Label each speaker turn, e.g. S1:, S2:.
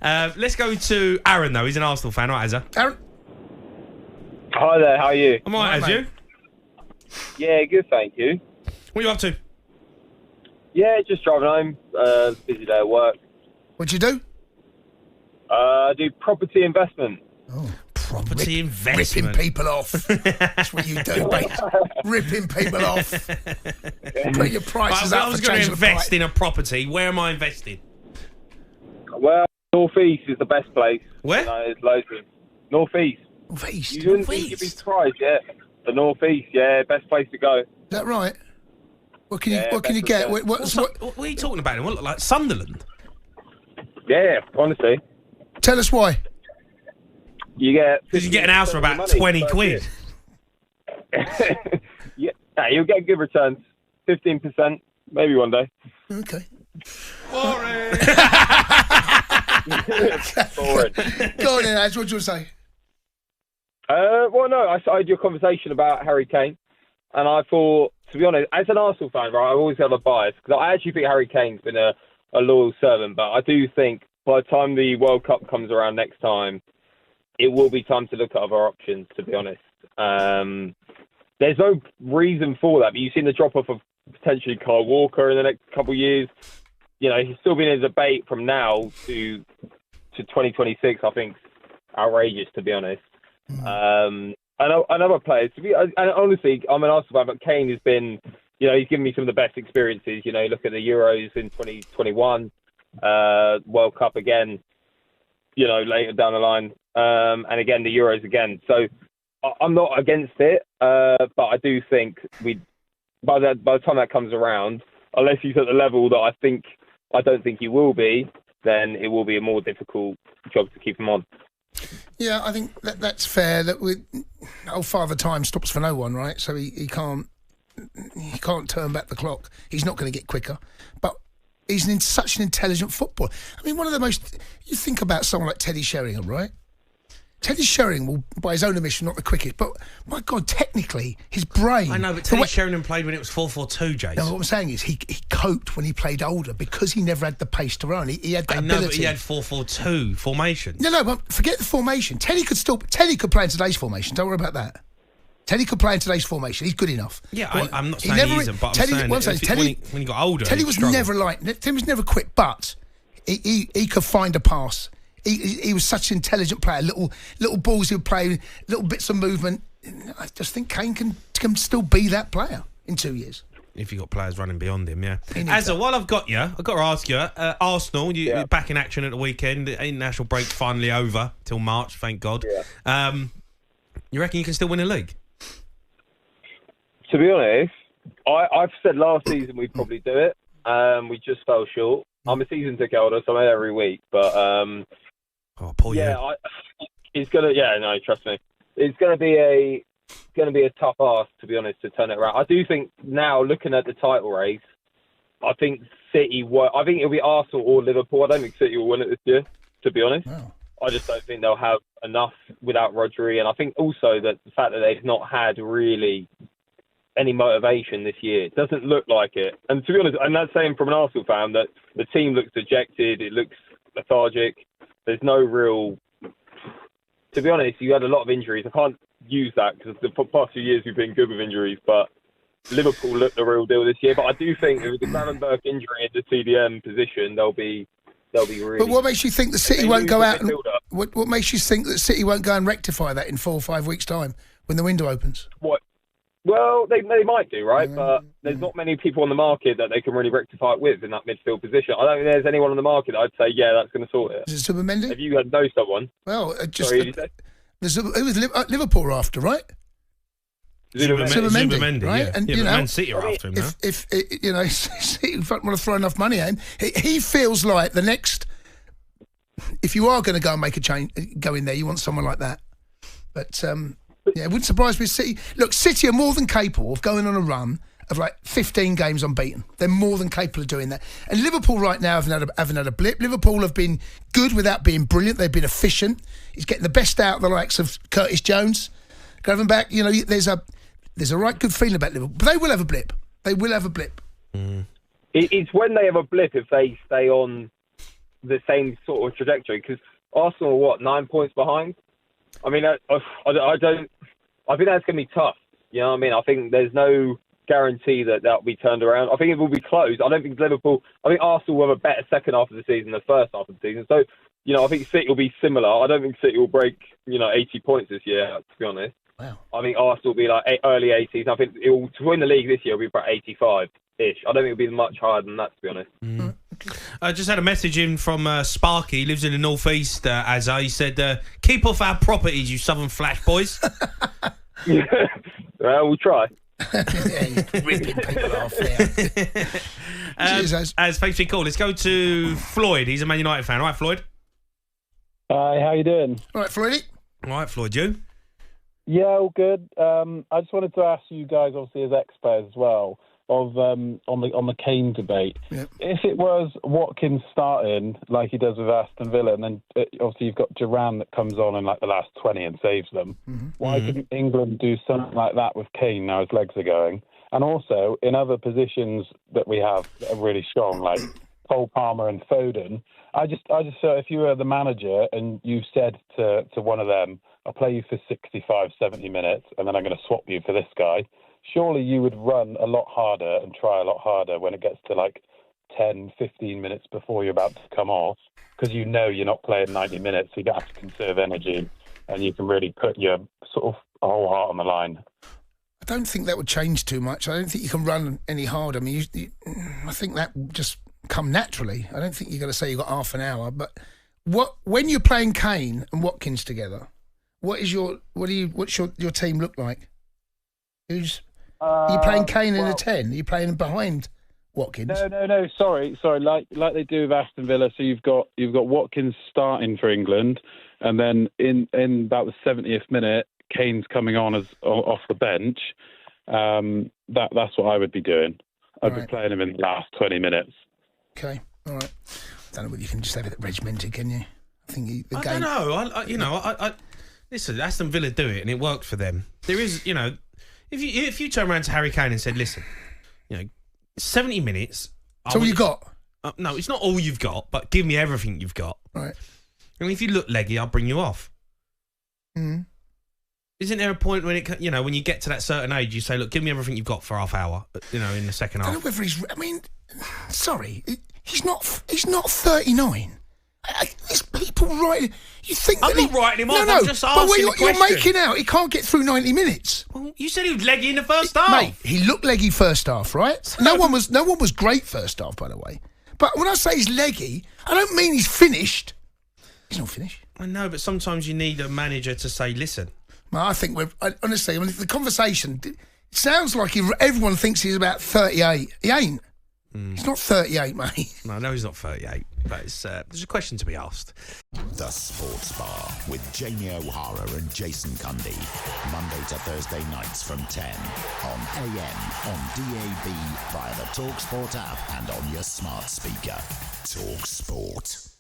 S1: Let's go to Aaron, though. He's an Arsenal fan, right, Azza?
S2: Aaron?
S3: Hi there, how are you?
S1: I'm all right, as you?
S3: Yeah, good, thank you.
S1: What are you up to?
S3: Yeah, just driving home. Busy day at work.
S2: What'd you do?
S3: I do property investment.
S2: Oh,
S1: property investment.
S2: Ripping people off. That's what you do, mate. Ripping people off. Put your prices up.
S1: I was going to invest in a property. Where am I investing?
S3: Well, North East is the best place.
S1: Where?
S3: There's loads of North East.
S2: North East.
S3: You wouldn't think you'd be surprised, yeah. The North East, yeah, best place to go.
S2: Is that right? What can you get? What
S1: are you talking about? What, like Sunderland?
S3: Yeah, honestly.
S2: Tell us why.
S3: You get
S1: because you get an house for about 20 quid.
S3: Yeah, you'll get good returns. 15%, maybe one day.
S2: Okay.
S1: Boring.
S3: Boring.
S2: Go on, then, Az. What do you want to say?
S3: Well, no, I started your conversation about Harry Kane, and I thought, to be honest, as an Arsenal fan, right, I always have a bias because I actually think Harry Kane's been a loyal servant, but I do think by the time the World Cup comes around next time, it will be time to look at other options, to be honest. There's no reason for that, but you've seen the drop-off of potentially Kyle Walker in the next couple of years. You know, he's still been in a debate from now to 2026, I think, outrageous, to be honest. Another players, and honestly, I'm an Arsenal fan, but Kane has been, you know, he's given me some of the best experiences. You know, you look at the Euros in 2021, World Cup again, you know, later down the line, and again, the Euros again. So I'm not against it, but I do think by the time that comes around, unless he's at the level that I don't think he will be, then it will be a more difficult job to keep him on.
S2: Yeah, I think that's fair. That Father Time stops for no one, right? So he can't turn back the clock. He's not going to get quicker, but he's such an intelligent footballer. I mean, one of the most. You think about someone like Teddy Sheringham, right? Teddy Sheringham will, by his own admission, not the quickest, but my God, technically, his brain.
S1: I know, but Teddy Sheringham played when it was 4-4-2, Jason.
S2: No, what I'm saying is he coped when he played older because he never had the pace to run. He had that ability.
S1: No, but he had 4-4-2 formation.
S2: No, but forget the formation. Teddy could play in today's formation. Don't worry about that. Teddy could play in today's formation. He's good enough.
S1: Yeah, I'm not saying he isn't, but I'm saying when he got older,
S2: Teddy was never quick, but he could find a pass. He was such an intelligent player. Little balls he would play, little bits of movement. I just think Kane can still be that player in 2 years.
S1: If you've got players running beyond him, yeah. Azza, while I've got you, I've got to ask you, Arsenal, you're back in action at the weekend. The international break's finally over till March, thank God. Yeah. You reckon you can still win a league?
S3: To be honest, I've said last season we'd probably do it. We just fell short. I'm a season ticket holder, so I'm there every week. But it's gonna. Yeah, no, trust me. It's gonna be a tough ask, to be honest, to turn it around. I do think now, looking at the title race, I think City. I think it'll be Arsenal or Liverpool. I don't think City will win it this year, to be honest. Wow. I just don't think they'll have enough without Rodri, and I think also that the fact that they've not had really any motivation this year. It doesn't look like it. And to be honest, I'm not saying from an Arsenal fan that the team looks dejected, it looks lethargic. There's no real... To be honest, you had a lot of injuries. I can't use that because the past few years we've been good with injuries, but Liverpool looked the real deal this year. But I do think with the Gravenberch injury in the CDM position, they'll be really... But
S2: what makes you think that City won't go out and... What makes you think that City won't go and rectify that in 4 or 5 weeks' time when the window opens?
S3: What? Well, they might do, right? But there's not many people on the market that they can really rectify it with in that midfield position. I don't think there's anyone on the market that I'd say, yeah, that's going to sort it.
S2: Is it Zubimendi?
S3: Have you know someone?
S2: Well, it was Liverpool after, right?
S1: Zubimendi,
S2: right?
S1: Yeah.
S2: And
S1: but Man City are after him now.
S2: If City want to throw enough money at him, he feels like the next... If you are going to go and make a change, go in there, you want someone like that. But... yeah, it wouldn't surprise me if City... Look, City are more than capable of going on a run of like 15 games unbeaten. They're more than capable of doing that. And Liverpool right now haven't had a blip. Liverpool have been good without being brilliant. They've been efficient. He's getting the best out of the likes of Curtis Jones. Gravenberch, you know, there's a right good feeling about Liverpool. But they will have a blip. They will have a blip.
S3: It's when they have a blip if they stay on the same sort of trajectory, because Arsenal are, what, 9 points behind? I mean, I think that's going to be tough. You know what I mean? I think there's no guarantee that will be turned around. I think it will be close. I think Arsenal will have a better second half of the season than the first half of the season. So, I think City will be similar. I don't think City will break, 80 points this year, to be honest.
S2: Wow.
S3: I think Arsenal will be like early 80s. I think to win the league this year, will be about 85-ish. I don't think it'll be much higher than that, to be honest.
S1: I just had a message in from Sparky. He lives in the northeast. Azza. He said, "Keep off our properties, you Southern Flash boys."
S3: Well, we'll try.
S2: He's ripping people off there.
S1: As thanks for your call. Let's go to Floyd. He's a Man United fan. All right, Floyd?
S4: Hi, how you doing?
S2: All right, Floyd.
S1: All right, Floyd, you?
S4: Yeah, all good. I just wanted to ask you guys, obviously as experts as well, on the Kane debate.
S2: Yep.
S4: If it was Watkins starting like he does with Aston Villa, and then obviously you've got Duran that comes on in like the last 20 and saves them, why couldn't England do something like that with Kane now his legs are going? And also in other positions that we have that are really strong, like Cole Palmer and Foden, I just if you were the manager and you said to one of them, I'll play you for 65, 70 minutes, and then I'm going to swap you for this guy, surely you would run a lot harder and try a lot harder when it gets to like 10, 15 minutes before you're about to come off, because you're not playing 90 minutes, so you have to conserve energy, and you can really put your sort of whole heart on the line.
S2: I don't think that would change too much. I don't think you can run any harder. I mean, I think that will just come naturally. I don't think you're going to say you've got half an hour. But when you're playing Kane and Watkins together, what's your team look like? Are you playing Kane in a 10? Are you playing behind Watkins?
S4: No. Sorry. Like they do with Aston Villa. So you've got Watkins starting for England, and then in about the 70th minute, Kane's coming on off the bench. That's what I would be doing. I'd be playing him in the last 20 minutes.
S2: Okay, all right. I don't know whether you can just have it regimented, can you? I think the game.
S1: I don't know. Listen, Aston Villa do it, and it worked for them. There is, if you turn around to Harry Kane and said, "Listen, 70 minutes."
S2: That's all you got?
S1: No, it's not all you've got, but give me everything you've got.
S2: Right.
S1: And if you look leggy, I'll bring you off.
S2: Mm.
S1: Isn't there a point when when you get to that certain age, you say, "Look, give me everything you've got for half hour." In the second half.
S2: I don't know whether he's. I mean, sorry, he's not 39. There's people writing. You think
S1: I'm not writing him off. I'm just asking
S2: but you're making out he can't get through 90 minutes.
S1: Well, you said he was leggy in the first half,
S2: mate. He looked leggy first half, right? No one was great first half, by the way. But when I say he's leggy, I don't mean he's finished. He's not finished.
S1: I know, but sometimes you need a manager to say, "Listen."
S2: Well, I think honestly, the conversation sounds like everyone thinks he's about 38. He ain't. He's not 38, mate.
S1: No, he's not 38. But there's a question to be asked.
S5: The Sports Bar with Jamie O'Hara and Jason Cundy. Monday to Thursday nights from 10 on AM, on DAB, via the talkSPORT app and on your smart speaker. talkSPORT.